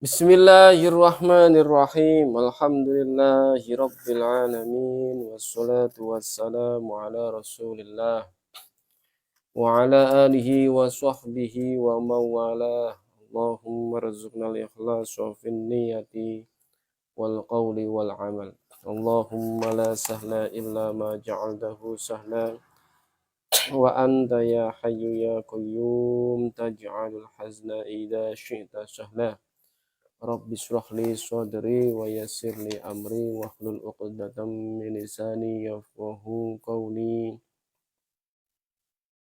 Bismillahirrahmanirrahim. Alhamdulillahirabbil alamin wassalatu wassalamu ala Rasulillah wa ala alihi wa sahbihi wa mawalah. Allahumma rzuqnal ikhlas wa fin niyati wal qawli wal amal. Allahumma la sahla illa ma ja'altahu sahla wa anta ya hayyu ya qayyum taj'alul hazna idza syi'ta sahla. Rabbi shrah li sadri wa yassir li amri wahlul 'uqdatam min lisani yafqahu qawli.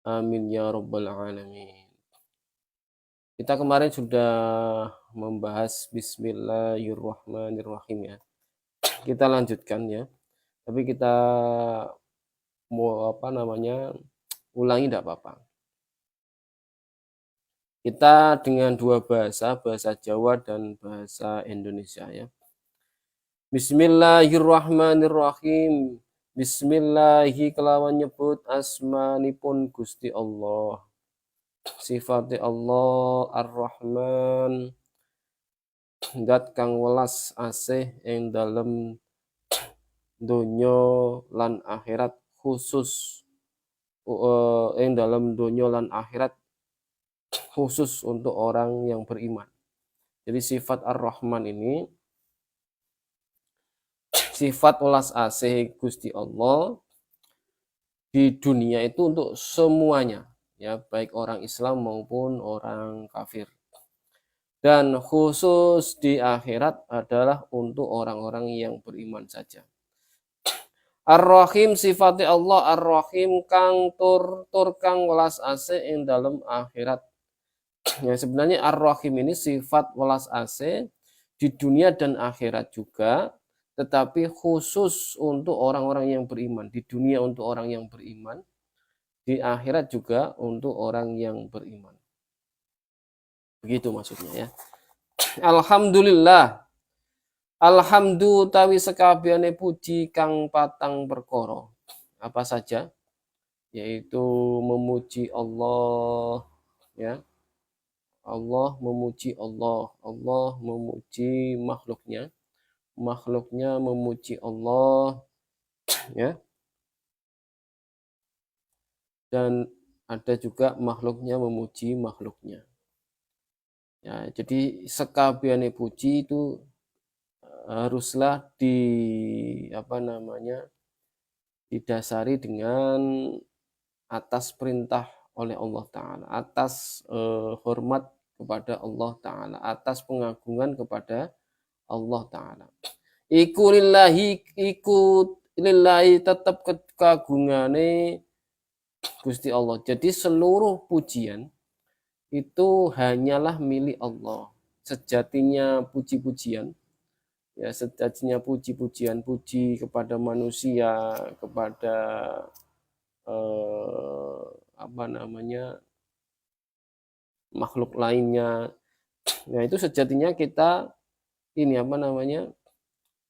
Amin ya rabbal alamin. Kita kemarin sudah membahas bismillahirrahmanirrahim ya. Kita lanjutkan ya. Tapi kita mau ulangi tidak apa-apa. Kita dengan dua bahasa Jawa dan bahasa Indonesia ya. Bismillahirrahmanirrahim. Bismillahi kelawan nyebut asmanipun Gusti Allah. Sifati Allah Ar-Rahman. Dat kang welas asih ing dalem donya lan akhirat, khusus ing dalem donya lan akhirat khusus untuk orang yang beriman. Jadi sifat Ar-Rahman ini sifat welas asih Gusti Allah di dunia itu untuk semuanya ya, baik orang Islam maupun orang kafir. Dan khusus di akhirat adalah untuk orang-orang yang beriman saja. Ar-Rahim sifati Allah Ar-Rahim kang tur kang welas asih ing dalam akhirat. Ya, sebenarnya Ar-Rahim ini sifat welas asih di dunia dan akhirat juga, tetapi khusus untuk orang-orang yang beriman. Di dunia untuk orang yang beriman, di akhirat juga untuk orang yang beriman. Begitu maksudnya ya. Alhamdulillah. Alhamdulillah tawi sekabehane puji kang patang perkara. Apa saja? Yaitu memuji Allah ya. Allah memuji Allah, Allah memuji makhluknya, makhluknya memuji Allah ya. Dan ada juga makhluknya memuji makhluknya. Ya, jadi sekabehane puji itu haruslah didasari dengan atas perintah oleh Allah Ta'ala, atas hormat kepada Allah Ta'ala, atas pengagungan kepada Allah Ta'ala. Iku lillahi tetap kagungane Gusti Allah. Jadi seluruh pujian itu hanyalah milik Allah. Sejatinya puji-pujian ya, sejatinya puji-pujian, puji kepada manusia, kepada makhluk lainnya. Nah, itu sejatinya kita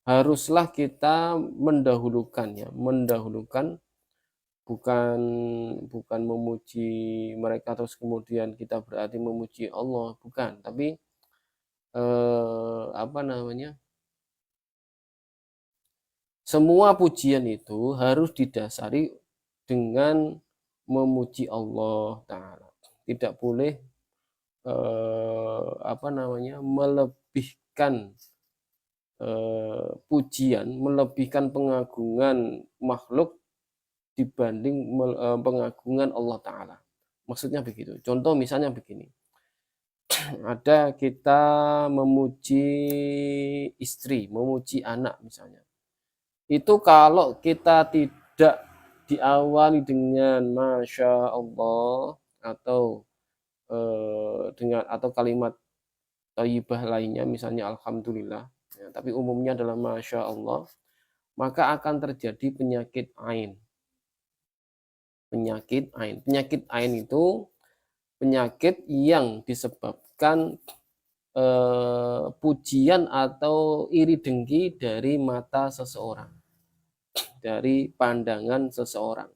haruslah kita mendahulukan ya, bukan memuji mereka terus kemudian kita berarti memuji Allah, bukan, tapi semua pujian itu harus didasari dengan memuji Allah Ta'ala. Tidak boleh melebihkan pujian, melebihkan pengagungan makhluk dibanding pengagungan Allah Ta'ala. Maksudnya begitu. Contoh misalnya begini. Ada kita memuji istri, memuji anak misalnya. Itu kalau kita tidak diawali dengan Masya Allah atau kalimat thayyibah lainnya, misalnya Alhamdulillah ya, tapi umumnya adalah Masya Allah, maka akan terjadi penyakit ain. Penyakit ain itu penyakit yang disebabkan pujian atau iri dengki dari mata seseorang, dari pandangan seseorang.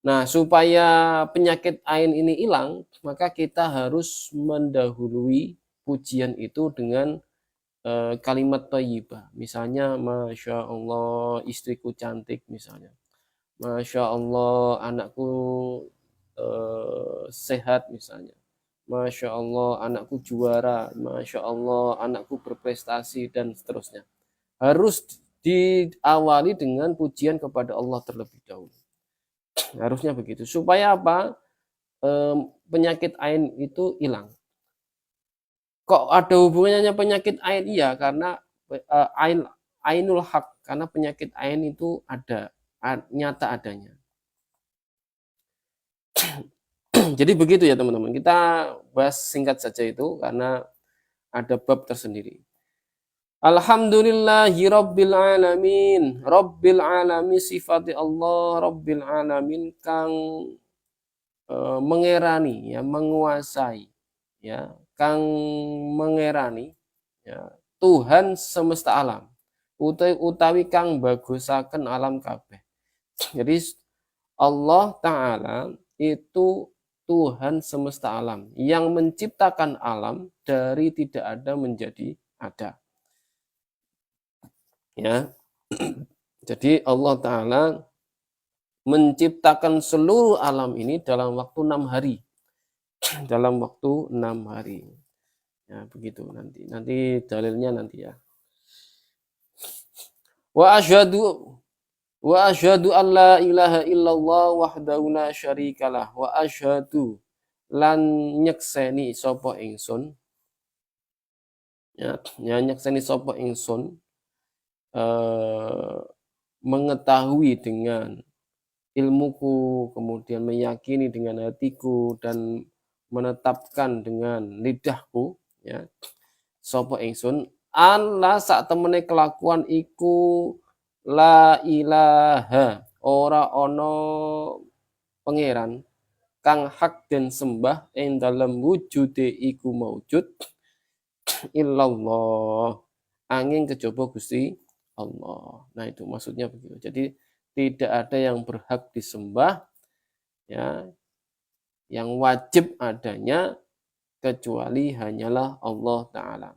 Nah, supaya penyakit ain ini hilang, maka kita harus mendahului pujian itu dengan kalimat thayyibah. Misalnya, Masya Allah istriku cantik misalnya. Masya Allah anakku sehat misalnya. Masya Allah anakku juara. Masya Allah anakku berprestasi dan seterusnya. Harus diawali dengan pujian kepada Allah terlebih dahulu. Harusnya begitu. Supaya apa? Penyakit ain itu hilang. Kok ada hubungannya penyakit ain? Iya, karena ainul haq, karena penyakit ain itu ada, nyata adanya. Jadi begitu ya teman-teman. Kita bahas singkat saja itu karena ada bab tersendiri. Alhamdulillahi rabbil alamin. Rabbil alamin sifati Allah rabbil alamin kang mengerani ya, menguasai ya, kang mengerani ya, Tuhan semesta alam utawi kang bagusaken alam kabeh. Jadi Allah Ta'ala itu Tuhan semesta alam yang menciptakan alam dari tidak ada menjadi ada ya. Jadi Allah Ta'ala menciptakan seluruh alam ini dalam waktu 6 hari. Dalam waktu 6 hari. Ya, begitu nanti. Nanti dalilnya nanti ya. Wa asyhadu an la ilaha illallah wahdahu la syarikalah wa asyhadu lan nyekseni sapa ingsun ya, nyekseni sapa ingsun mengetahui dengan ilmuku, kemudian meyakini dengan hatiku dan menetapkan dengan lidahku ya, sapa ingsun Allah sak temene kelakuan iku la ilaha ora ono pangeran kang hak dan sembah ing dalam wujude iku maujud illallah angin kejaba Gusti Allah. Nah itu maksudnya begitu. Jadi tidak ada yang berhak disembah ya, yang wajib adanya kecuali hanyalah Allah Ta'ala.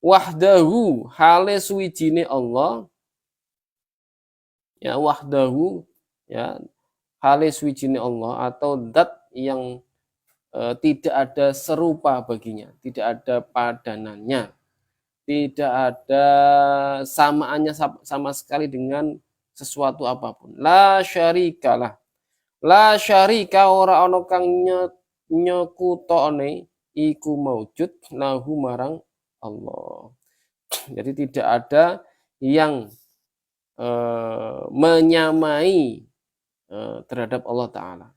Wahdahu hale suwijine Allah ya, wahdahu ya, hale suwijine Allah atau zat yang tidak ada serupa baginya, tidak ada padanannya, tidak ada samaannya sama sekali dengan sesuatu apapun. La syarikalah. La syarika ora ana kang nyekutone iku maujud lahu marang Allah. Jadi tidak ada yang menyamai terhadap Allah Ta'ala.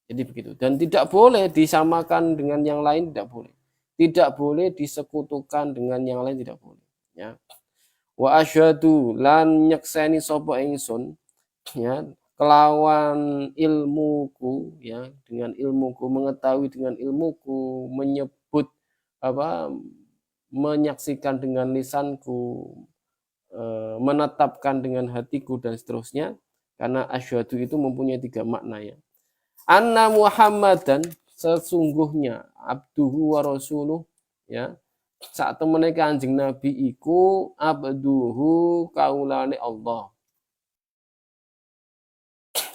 Jadi begitu. Dan tidak boleh disamakan dengan yang lain, tidak boleh. Tidak boleh disekutukan dengan yang lain, tidak boleh. Ya. Wa asyhadu lan nyekseni sapa ingsun ya, kelawan ilmuku ya, dengan ilmuku, mengetahui dengan ilmuku, menyebut apa, menyaksikan dengan lisanku, menetapkan dengan hatiku dan seterusnya, karena asyhadu itu mempunyai 3 makna ya. Anna Muhammadan sesungguhnya abduhu wa rasuluh ya, saat temene Kanjeng Nabi iku abduhu kaulane Allah.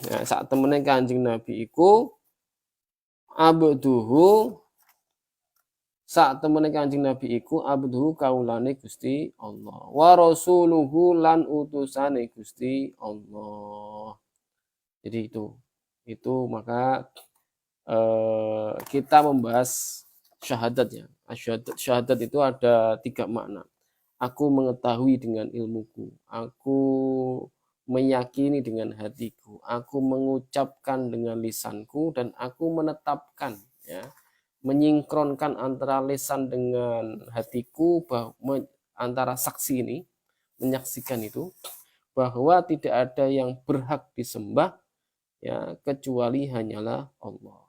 Ya, saat temene Kanjeng Nabi iku abduhu, saat temene Kanjeng Nabi iku abduhu kaulane Gusti Allah. Wa rasuluhu lan utusane Gusti Allah. Jadi itu maka kita membahas syahadat ya. Syahadat itu ada 3 makna. Aku mengetahui dengan ilmuku, aku meyakini dengan hatiku, aku mengucapkan dengan lisanku, dan aku menetapkan ya, menyinkronkan antara lisan dengan hatiku, antara saksi ini, menyaksikan itu bahwa tidak ada yang berhak disembah ya kecuali hanyalah Allah.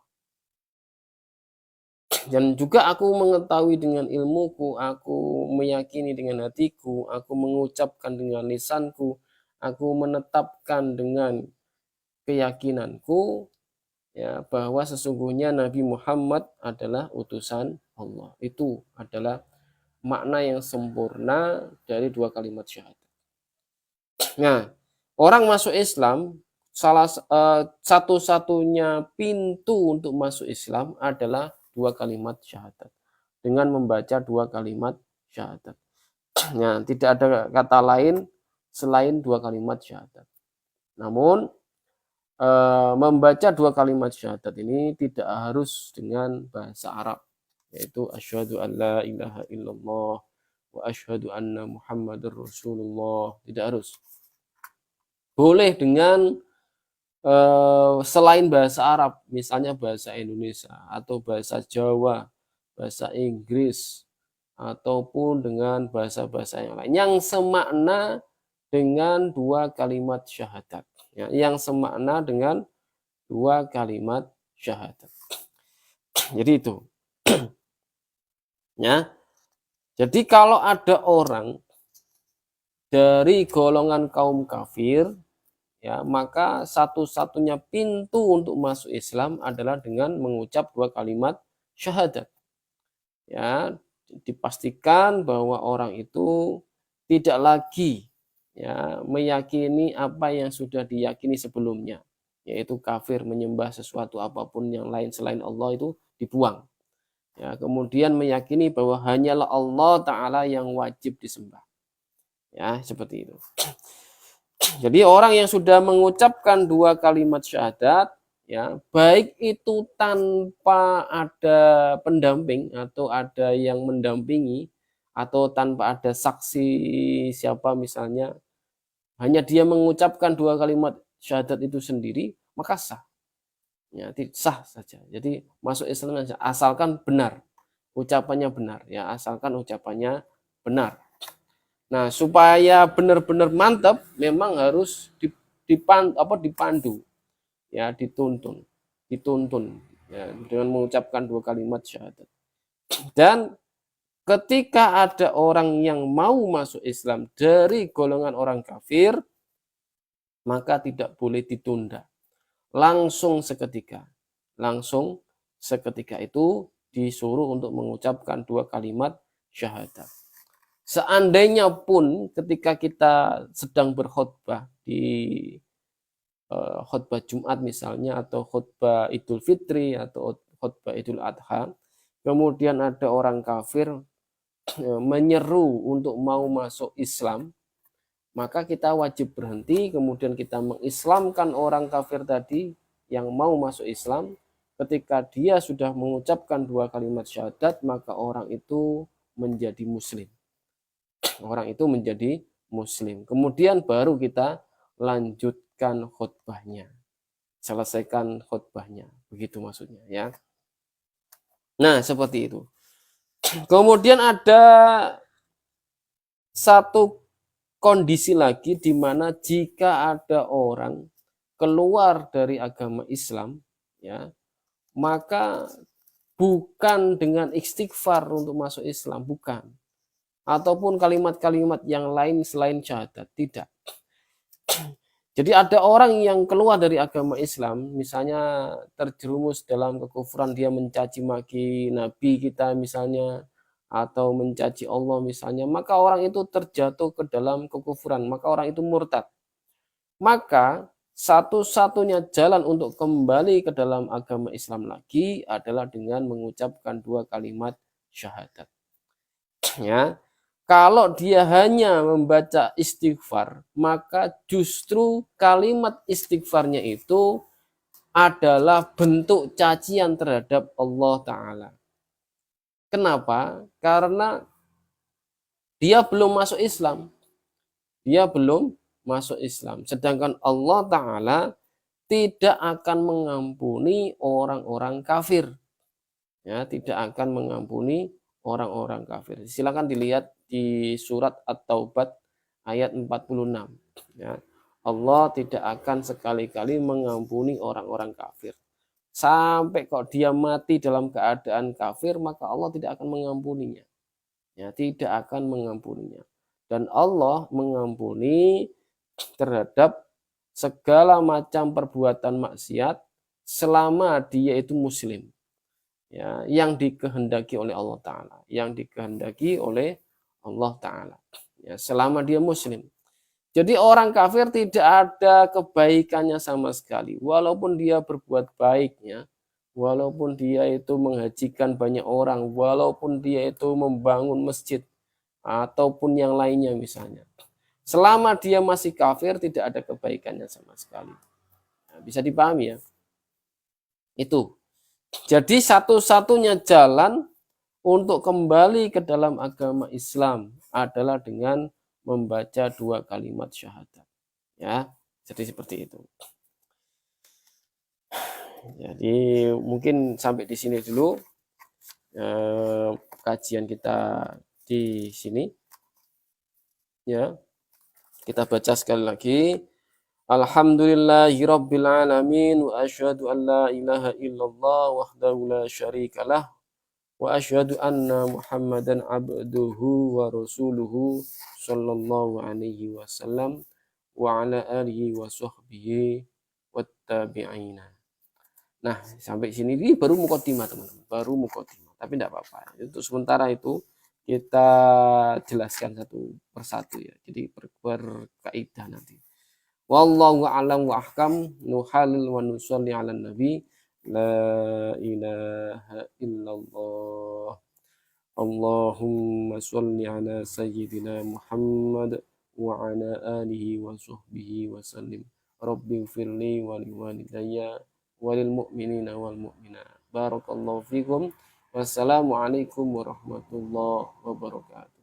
Dan juga aku mengetahui dengan ilmuku, aku meyakini dengan hatiku, aku mengucapkan dengan lisanku, aku menetapkan dengan keyakinanku ya bahwa sesungguhnya Nabi Muhammad adalah utusan Allah. Itu adalah makna yang sempurna dari dua kalimat syahadat. Nah, orang masuk Islam, satu-satunya pintu untuk masuk Islam adalah dua kalimat syahadat. Dengan membaca dua kalimat syahadat. Nah, tidak ada kata lain selain dua kalimat syahadat. Namun, membaca dua kalimat syahadat ini tidak harus dengan bahasa Arab, yaitu asyhadu an la ilaha illallah wa asyhadu anna muhammadar rasulullah. Tidak harus. Boleh dengan selain bahasa Arab, misalnya bahasa Indonesia atau bahasa Jawa, bahasa Inggris, ataupun dengan bahasa-bahasa yang lain yang semakna dengan dua kalimat syahadat. Ya, yang semakna dengan dua kalimat syahadat. Jadi itu. Ya. Jadi kalau ada orang dari golongan kaum kafir, ya, maka satu-satunya pintu untuk masuk Islam adalah dengan mengucap dua kalimat syahadat. Ya, dipastikan bahwa orang itu tidak lagi ya meyakini apa yang sudah diyakini sebelumnya, yaitu kafir, menyembah sesuatu apapun yang lain selain Allah itu dibuang. Ya, kemudian meyakini bahwa hanyalah Allah Ta'ala yang wajib disembah. Ya, seperti itu. Jadi orang yang sudah mengucapkan dua kalimat syahadat, ya, baik itu tanpa ada pendamping atau ada yang mendampingi, atau tanpa ada saksi siapa misalnya, hanya dia mengucapkan dua kalimat syahadat itu sendiri, maka sah. Ya, sah saja. Jadi masuk Islam asalkan benar, ucapannya benar, ya, asalkan ucapannya benar. Nah, supaya benar-benar mantap, memang harus dipandu, ya, dituntun ya, dengan mengucapkan dua kalimat syahadat. Dan ketika ada orang yang mau masuk Islam dari golongan orang kafir, maka tidak boleh ditunda. Langsung seketika itu disuruh untuk mengucapkan dua kalimat syahadat. Seandainya pun ketika kita sedang berkhutbah di khutbah Jumat misalnya, atau khutbah Idul Fitri atau khutbah Idul Adha, kemudian ada orang kafir menyeru untuk mau masuk Islam, maka kita wajib berhenti, kemudian kita mengislamkan orang kafir tadi yang mau masuk Islam. Ketika dia sudah mengucapkan dua kalimat syahadat, maka orang itu menjadi muslim. Orang itu menjadi muslim. Kemudian baru kita lanjutkan khutbahnya. Selesaikan khutbahnya. Begitu maksudnya, ya. Nah, seperti itu. Kemudian ada satu kondisi lagi di mana jika ada orang keluar dari agama Islam, ya, maka bukan dengan istighfar untuk masuk Islam, bukan. Ataupun kalimat-kalimat yang lain selain syahadat, tidak. Jadi ada orang yang keluar dari agama Islam, misalnya terjerumus dalam kekufuran, dia mencaci maki Nabi kita misalnya, atau mencaci Allah misalnya, maka orang itu terjatuh ke dalam kekufuran, maka orang itu murtad. Maka satu-satunya jalan untuk kembali ke dalam agama Islam lagi adalah dengan mengucapkan dua kalimat syahadat. Ya. Kalau dia hanya membaca istighfar, maka justru kalimat istighfarnya itu adalah bentuk cacian terhadap Allah Ta'ala. Kenapa? Karena dia belum masuk Islam. Dia belum masuk Islam. Sedangkan Allah Ta'ala tidak akan mengampuni orang-orang kafir. Ya, tidak akan mengampuni orang-orang kafir. Silakan dilihat di surat At-Taubah ayat 46. Ya. Allah tidak akan sekali-kali mengampuni orang-orang kafir. Sampai kok dia mati dalam keadaan kafir, maka Allah tidak akan mengampuninya. Ya, tidak akan mengampuninya. Dan Allah mengampuni terhadap segala macam perbuatan maksiat selama dia itu muslim. ya, yang dikehendaki oleh Allah Ta'ala, yang dikehendaki oleh Allah Ta'ala, ya, selama dia muslim. Jadi orang kafir tidak ada kebaikannya sama sekali, walaupun dia berbuat baiknya, walaupun dia itu menghajikan banyak orang, walaupun dia itu membangun masjid ataupun yang lainnya misalnya. Selama dia masih kafir tidak ada kebaikannya sama sekali. Nah, bisa dipahami ya? Itu. Jadi satu-satunya jalan untuk kembali ke dalam agama Islam adalah dengan membaca 2 kalimat syahadat. Ya, jadi seperti itu. Jadi mungkin sampai di sini dulu kajian kita di sini. Ya, kita baca sekali lagi. Alhamdulillahirabbil alamin wa asyhadu an la ilaha illallah wahdahu la syarikalah wa asyhadu anna Muhammadan abduhu wa rasuluhu sallallahu alaihi wasallam wa ala alihi wa sahbihi wattabi'ina. Nah, sampai sini ini baru mukaddimah teman-teman, baru mukaddimah. Tapi tidak apa-apa. Untuk sementara itu kita jelaskan satu persatu ya. Jadi berkaidah nanti. Wallahu a'lam wa ahkam, nuhalil wa nusalli ala nabi, la ilaha illallah. Allahumma sholli ala sayyidina Muhammad wa ala alihi wa sahbihi wa sallim. Rabbi firli wa liwalidayya walil mu'minina wal mu'minat. Barakallahu fikum. Wassalamualaikum warahmatullahi wabarakatuh.